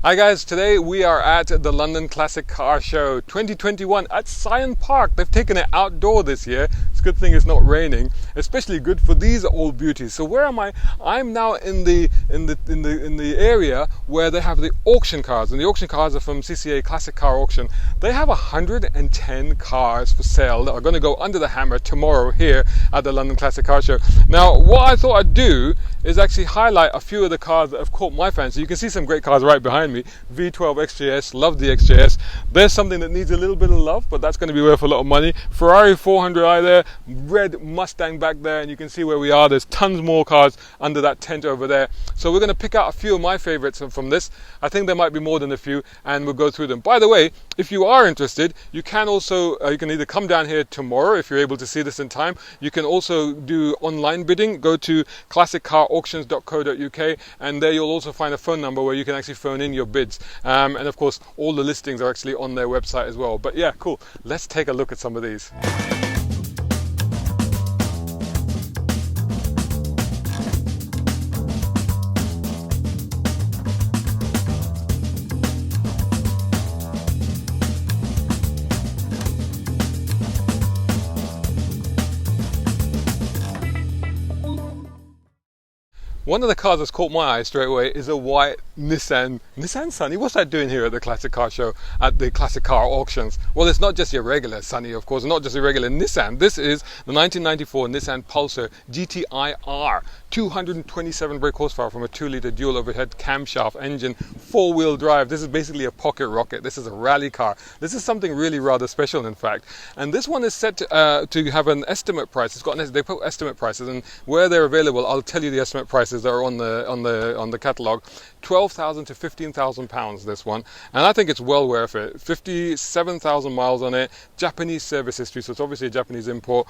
Hi guys, today we are at the London Classic Car Show 2021 at Scion Park. They've taken it outdoor this year. It's a good thing it's not raining, especially good for these old beauties. So where am I? I'm now in the area where they have the auction cars, and the auction cars are from CCA Classic Car Auction. They have 110 cars for sale that are going to go under the hammer tomorrow here at the London Classic Car Show. Now, what I thought I'd do is actually highlight a few of the cars that have caught my fancy. You can see some great cars right behind me. V12 XJS, love the XJS. There's something that needs a little bit of love, but that's going to be worth a lot of money. Ferrari 400i there, red Mustang back there, and you can see where we are. There's tons more cars under that tent over there. So we're going to pick out a few of my favorites from this. I think there might be more than a few, and we'll go through them. By the way, if you are interested, you can also, you can either come down here tomorrow if you're able to see this in time. You can also do online bidding. Go to classiccarauctions.co.uk, and there you'll also find a phone number where you can actually phone in your bids. And of course, all the listings are actually on their website as well. But yeah, cool. Let's take a look at some of these. One of the cars that's caught my eye straight away is a white Nissan Sunny. What's that doing here at the Classic Car Show, at the Classic Car Auctions? Well, it's not just your regular Sunny, of course, not just a regular Nissan. This is the 1994 Nissan Pulsar GTI-R, 227 brake horsepower from a 2-litre dual overhead camshaft engine, 4-wheel drive. This is basically a pocket rocket. This is a rally car. This is something really rather special, in fact. And this one is set to have an estimate price. It's got they put estimate prices, and where they're available, I'll tell you the estimate prices that are on the catalogue. 12,000 to 15,000 pounds, this one, and I think it's well worth it. 57,000 miles on it, Japanese service history, so it's obviously a Japanese import.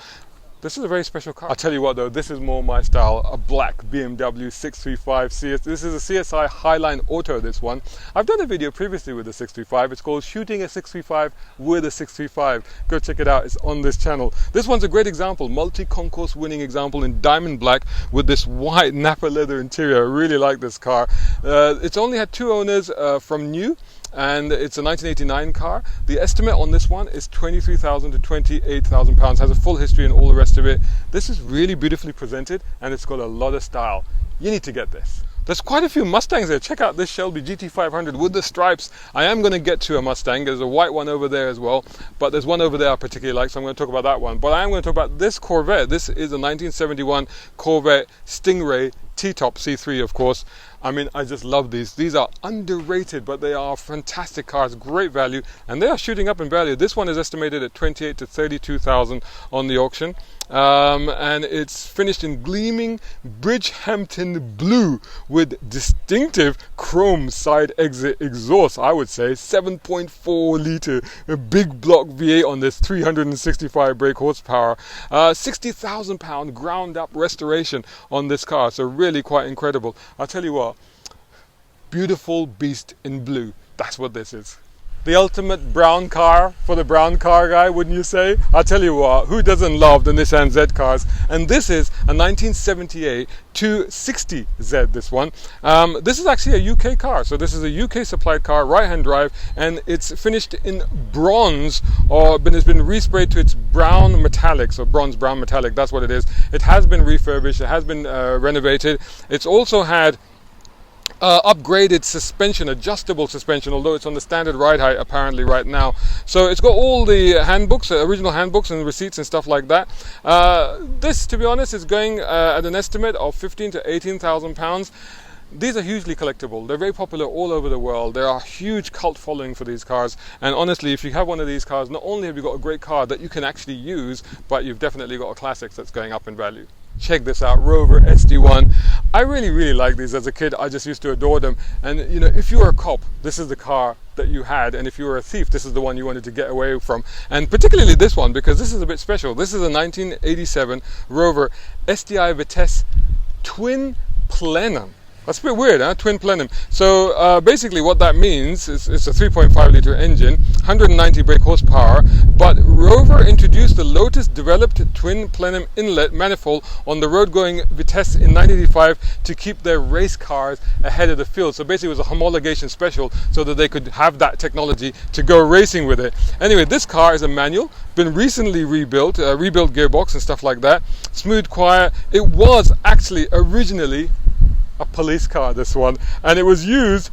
This is a very special car. I'll tell you what though, this is more my style, a black BMW 635 CS. This is a CSI Highline Auto, this one. I've done a video previously with the 635. It's called Shooting a 635 with a 635. Go check it out, it's on this channel. This one's a great example, multi-concourse winning example in diamond black with this white Napa leather interior. I really like this car. It's only had 2 owners from new, and it's a 1989 car. The estimate on this one is 23,000 to 28,000 pounds. Has a full history and all the rest of it. This is really beautifully presented, and it's got a lot of style. You need to get this. There's quite a few Mustangs there. Check out this Shelby GT500 with the stripes. I am going to get to a Mustang. There's a white one over there as well, but there's one over there I particularly like, so I'm going to talk about that one. But I am going to talk about this Corvette. This is a 1971 Corvette Stingray T-top C3, of course. I mean, I just love these. These are underrated, but they are fantastic cars, great value, and they are shooting up in value. This one is estimated at 28 to 32,000 on the auction, and it's finished in gleaming Bridgehampton blue with distinctive chrome side exit exhaust. I would say 7.4 litre big block V8 on this, 365 brake horsepower, 60,000 pound ground up restoration on this car. So really quite incredible. I'll tell you what, beautiful beast in blue. That's what this is. The ultimate brown car for the brown car guy, wouldn't you say? I'll tell you what, who doesn't love the Nissan Z cars? And this is a 1978 260Z, this one. This is actually a UK car, so this is a UK supplied car, right-hand drive, and it's finished in bronze, but it's been resprayed to its brown metallic, so bronze brown metallic, that's what it is. It has been refurbished, it has been renovated. It's also had upgraded suspension, adjustable suspension, although it's on the standard ride height apparently right now. So it's got all the handbooks, original handbooks and receipts and stuff like that. This, to be honest, is going at an estimate of 15 to 18,000 pounds. These are hugely collectible. They're very popular all over the world. There are a huge cult following for these cars, and honestly, if you have one of these cars, not only have you got a great car that you can actually use, but you've definitely got a classic that's going up in value. Check this out, Rover SD1. I really like these. As a kid, I just used to adore them. And you know, if you were a cop, this is the car that you had, and if you were a thief, this is the one you wanted to get away from. And particularly this one, because this is a bit special. This is a 1987 Rover STI Vitesse Twin Plenum. That's a bit weird, huh? Twin plenum. So basically what that means is it's a 3.5 litre engine, 190 brake horsepower, but Rover introduced the Lotus developed twin plenum inlet manifold on the road going Vitesse in 1985 to keep their race cars ahead of the field. So basically it was a homologation special so that they could have that technology to go racing with it. Anyway, this car is a manual, been recently rebuilt, rebuilt gearbox and stuff like that. Smooth, quiet. It was actually originally a police car, this one, and it was used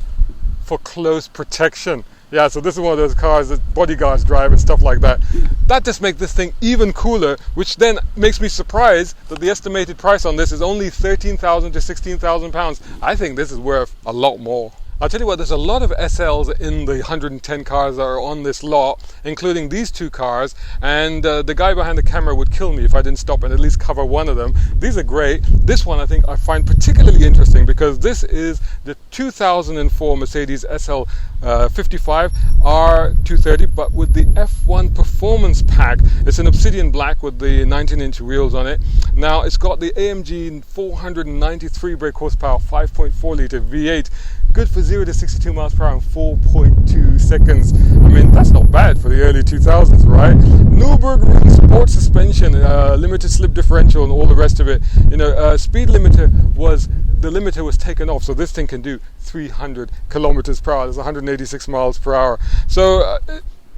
for close protection. Yeah, so this is one of those cars that bodyguards drive and stuff like that. That just makes this thing even cooler, which then makes me surprised that the estimated price on this is only 13,000 to 16,000 pounds. I think this is worth a lot more. I'll tell you what, there's a lot of SLs in the 110 cars that are on this lot, including these two cars, and the guy behind the camera would kill me if I didn't stop and at least cover one of them. These are great. This one I think I find particularly interesting because this is the 2004 Mercedes SL 55 R230, but with the F1 Performance Pack. It's an obsidian black with the 19-inch wheels on it. Now it's got the AMG 493 brake horsepower, 5.4 litre V8. Good for 0 to 62 miles per hour in 4.2 seconds. I mean, that's not bad for the early 2000s, right? Nürburgring sport suspension, limited slip differential and all the rest of it. You know, speed limiter was taken off, so this thing can do 300 kilometers per hour. That's 186 miles per hour. So,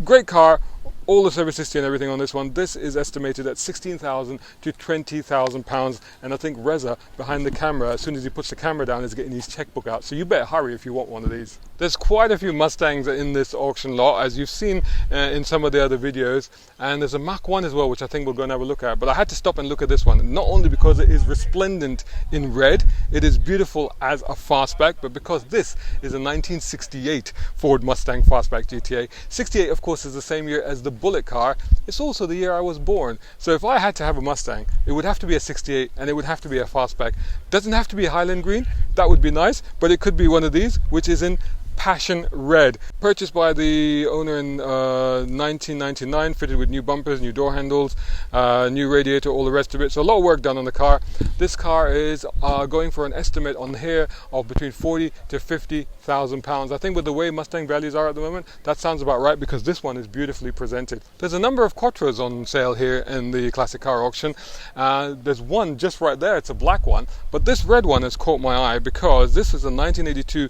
great car. All the service history and everything on this one. This is estimated at 16,000 to 20,000 pounds, and I think Reza behind the camera, as soon as he puts the camera down, is getting his checkbook out. So you better hurry if you want one of these. There's quite a few Mustangs in this auction lot, as you've seen in some of the other videos, and there's a Mach 1 as well, which I think we'll go and have a look at. But I had to stop and look at this one, not only because it is resplendent in red, it is beautiful as a fastback, but because this is a 1968 Ford Mustang Fastback GTA. 68, of course, is the same year as the bullet car. It's also the year I was born. So if I had to have a Mustang, it would have to be a 68 and it would have to be a fastback. Doesn't have to be a Highland green, that would be nice, but it could be one of these, which is in passion red. Purchased by the owner in 1999, fitted with new bumpers, new door handles, new radiator, all the rest of it. So a lot of work done on the car. This car is going for an estimate on here of between 40 to 50,000 pounds. I think with the way Mustang values are at the moment, that sounds about right because this one is beautifully presented. There's a number of Quattros on sale here in the classic car auction. There's one just right there, it's a black one, but this red one has caught my eye because this is a 1982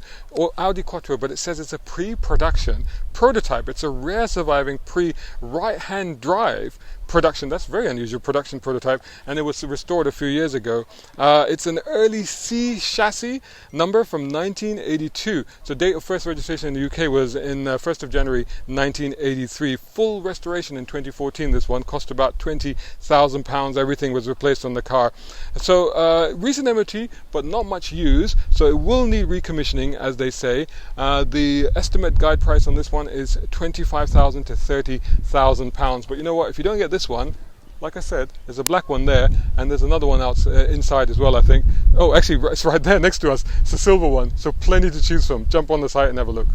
Audi Quattro, but it says it's a pre-production prototype. It's a rare surviving pre-right-hand drive production. That's very unusual, production prototype, and it was restored a few years ago. It's an early C chassis number from 1982. So date of first registration in the UK was in 1st of January 1983. Full restoration in 2014. This one cost about 20,000 pounds. Everything was replaced on the car. So recent MOT, but not much use. So it will need recommissioning, as they say. The estimate guide price on this one is 25,000 to 30,000 pounds. But you know what? If you don't get this one, like I said, there's a black one there, and there's another one out inside as well, I think. Oh, actually, it's right there next to us. It's a silver one, so plenty to choose from. Jump on the site and have a look.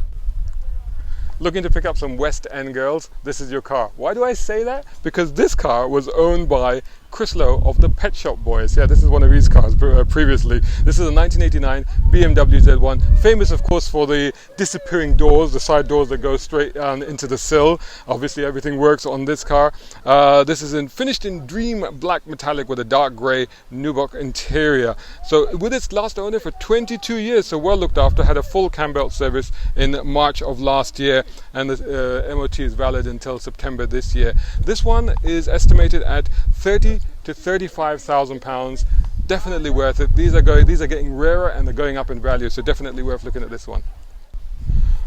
Looking to pick up some West End girls? This is your car. Why do I say that? Because this car was owned by Chris Lowe of the Pet Shop Boys. Yeah, this is one of his cars previously. This is a 1989 BMW Z1, famous of course for the disappearing doors, the side doors that go straight into the sill. Obviously everything works on this car. This is finished in dream black metallic with a dark grey nubuck interior. So with its last owner for 22 years, so well looked after, had a full cam belt service in March of last year, and the MOT is valid until September this year. This one is estimated at 30 to 35,000 pounds. Definitely worth it. These are getting rarer and they're going up in value, so definitely worth looking at this one.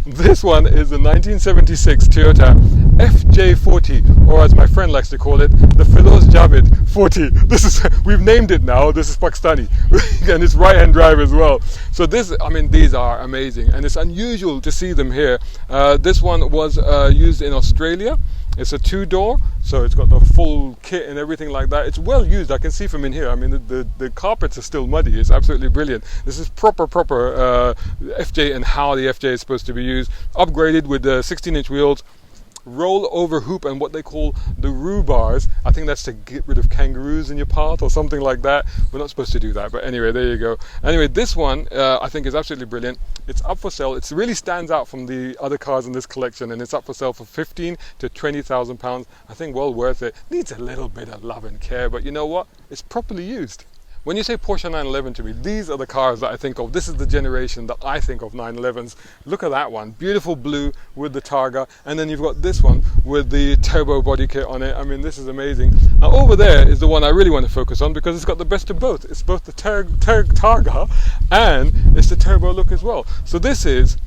This one is a 1976 Toyota FJ40, or as my friend likes to call it, the Firoz Javid 40. We've named it now. This is Pakistani, and it's right-hand drive as well. So these are amazing, and it's unusual to see them here. This one was used in Australia. It's a two-door, so it's got the full kit and everything like that. It's well used. I can see from in here. I mean, the carpets are still muddy. It's absolutely brilliant. This is proper FJ and how the FJ is supposed to be used. Upgraded with 16-inch wheels, roll over hoop and what they call the roo bars. I think that's to get rid of kangaroos in your path or something like that. We're not supposed to do that, but anyway, there you go. Anyway, this one I think is absolutely brilliant. It's up for sale. It really stands out from the other cars in this collection, and it's up for sale for £15,000 to £20,000. I think well worth it. Needs a little bit of love and care, but you know what? It's properly used. When you say Porsche 911 to me, these are the cars that I think of. This is the generation that I think of 911s. Look at that one, beautiful blue with the Targa, and then you've got this one with the turbo body kit on it. I mean, this is amazing. Now over there is the one I really want to focus on because it's got the best of both. It's both the Targa and it's the turbo look as well. So this is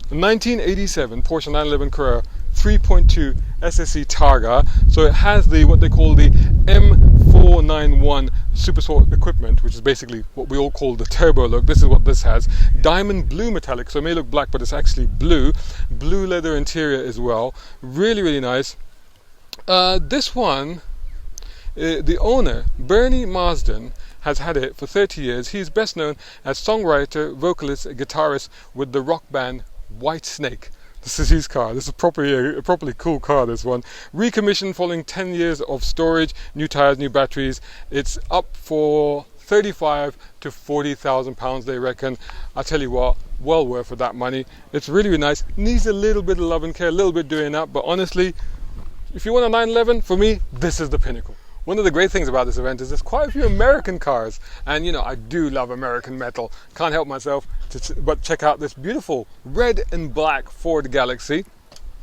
a 1987 Porsche 911 Carrera 3.2 SSE Targa. So it has the what they call the M491 Supersport equipment, which is basically what we all call the turbo look. This is what this has. Diamond blue metallic, so it may look black, but it's actually blue. Blue leather interior as well. Really, really nice. This one, the owner, Bernie Marsden, has had it for 30 years. He's best known as songwriter, vocalist, guitarist with the rock band White Snake. This is his car. This is a properly cool car, this one. Recommissioned following 10 years of storage, new tyres, new batteries. It's up for £35,000 to £40,000, they reckon. I tell you what, well worth of that money. It's really, really nice. Needs a little bit of love and care, a little bit doing up, but honestly, if you want a 911, for me, this is the pinnacle. One of the great things about this event is there's quite a few American cars, and you know, I do love American metal. Can't help myself but check out this beautiful red and black Ford Galaxy.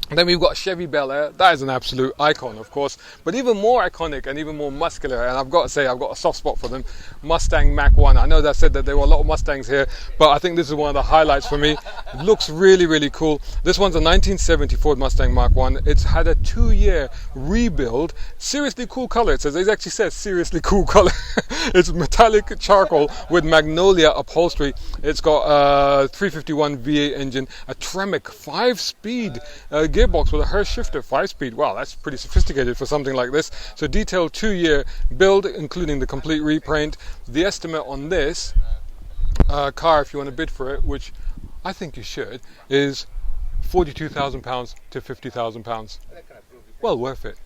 And then we've got Chevy Bel Air. That is an absolute icon, of course, but even more iconic and even more muscular, and I've got to say I've got a soft spot for them, Mustang Mach-1. I know that said that there were a lot of Mustangs here, but I think this is one of the highlights for me. It looks really, really cool. This one's a 1970 Ford Mustang Mach-1. It's had a 2-year rebuild. Seriously cool color. It actually says seriously cool color. It's metallic charcoal with magnolia upholstery. It's got a 351 V8 engine, a Tremec 5-speed gearbox with a Hurst shifter, 5-speed. Wow, that's pretty sophisticated for something like this. So detailed 2-year build, including the complete repaint. The estimate on this car, if you want to bid for it, which I think you should, is £42,000 to £50,000. Well worth it.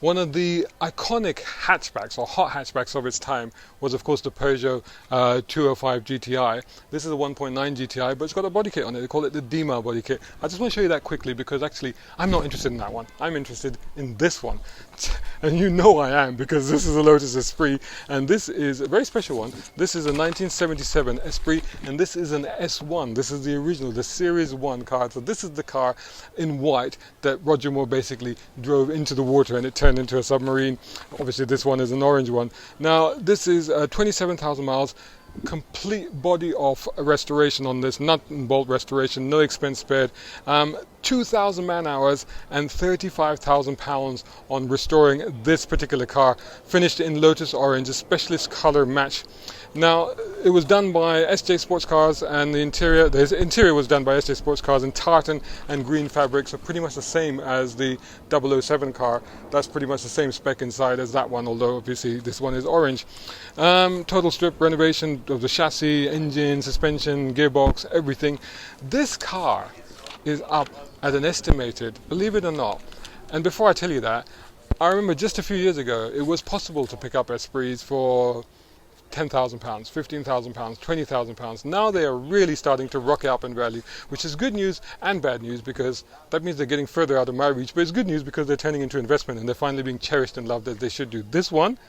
One of the iconic hatchbacks or hot hatchbacks of its time was of course the Peugeot 205 GTI. This is a 1.9 GTI, but it's got a body kit on it. They call it the Dima body kit. I just want to show you that quickly because actually I'm not interested in that one. I'm interested in this one. And you know I am, because this is a Lotus Esprit, and this is a very special one. This is a 1977 Esprit, and this is an S1. This is the original, the Series 1 car. So this is the car in white that Roger Moore basically drove into the water and it turned into a submarine. Obviously this one is an orange one. Now this is 27,000 miles, complete body off restoration on this, nut and bolt restoration, no expense spared. 2,000 man hours and £35,000 on restoring this particular car, finished in Lotus Orange, a specialist color match. Now it was done by SJ Sports Cars, and the interior was done by SJ Sports Cars in tartan and green fabric, so pretty much the same as the 007 car. That's pretty much the same spec inside as that one, although obviously this one is orange. Total strip renovation of the chassis, engine, suspension, gearbox, everything. This car is up at an estimated, believe it or not, and before I tell you that, I remember just a few years ago it was possible to pick up Esprits for £10,000, £15,000, £20,000. Now they are really starting to rocket up in value, which is good news and bad news, because that means they're getting further out of my reach, but it's good news because they're turning into investment and they're finally being cherished and loved as they should do. This one,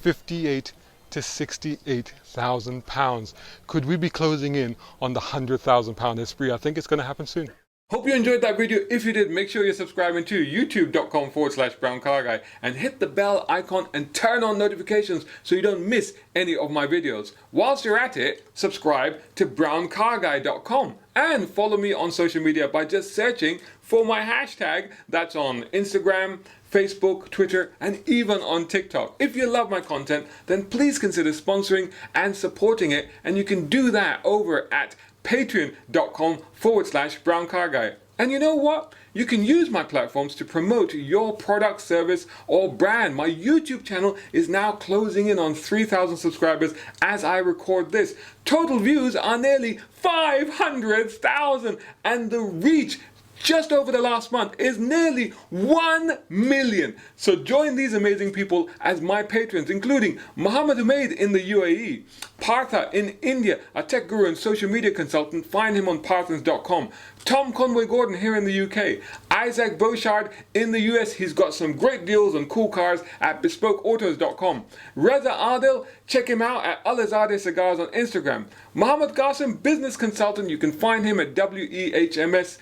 £58,000 to £68,000. Could we be closing in on the £100,000 Esprit? I think it's going to happen soon. Hope you enjoyed that video. If you did, make sure you're subscribing to youtube.com/browncarguy and hit the bell icon and turn on notifications so you don't miss any of my videos. Whilst you're at it, subscribe to browncarguy.com and follow me on social media by just searching for my hashtag. That's on Instagram, Facebook, Twitter, and even on TikTok. If you love my content, then please consider sponsoring and supporting it, and you can do that over at patreon.com/browncarguy. And you know what? You can use my platforms to promote your product, service, or brand. My YouTube channel is now closing in on 3,000 subscribers as I record this. Total views are nearly 500,000, and the reach just over the last month is nearly 1 million. So join these amazing people as my patrons, including Mohammed Umaid in the UAE, Partha in India, a tech guru and social media consultant. Find him on parthans.com. Tom Conway Gordon here in the UK, Isaac Beauchard in the US. He's got some great deals on cool cars at bespokeautos.com. Reza Adil, check him out at Alizadeh Cigars on Instagram. Mohammed Qasim, business consultant. You can find him at wehms.com.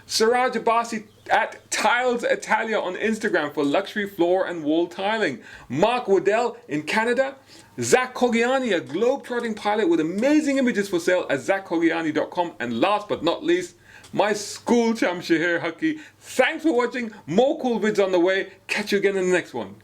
Siraj Abbasi at Tiles Italia on Instagram for luxury floor and wall tiling. Mark Waddell in Canada. Zach Kogiani, a globe-trotting pilot with amazing images for sale at zachkogiani.com. And last but not least, my school champ Shaheer Hakki. Thanks for watching. More cool vids on the way. Catch you again in the next one.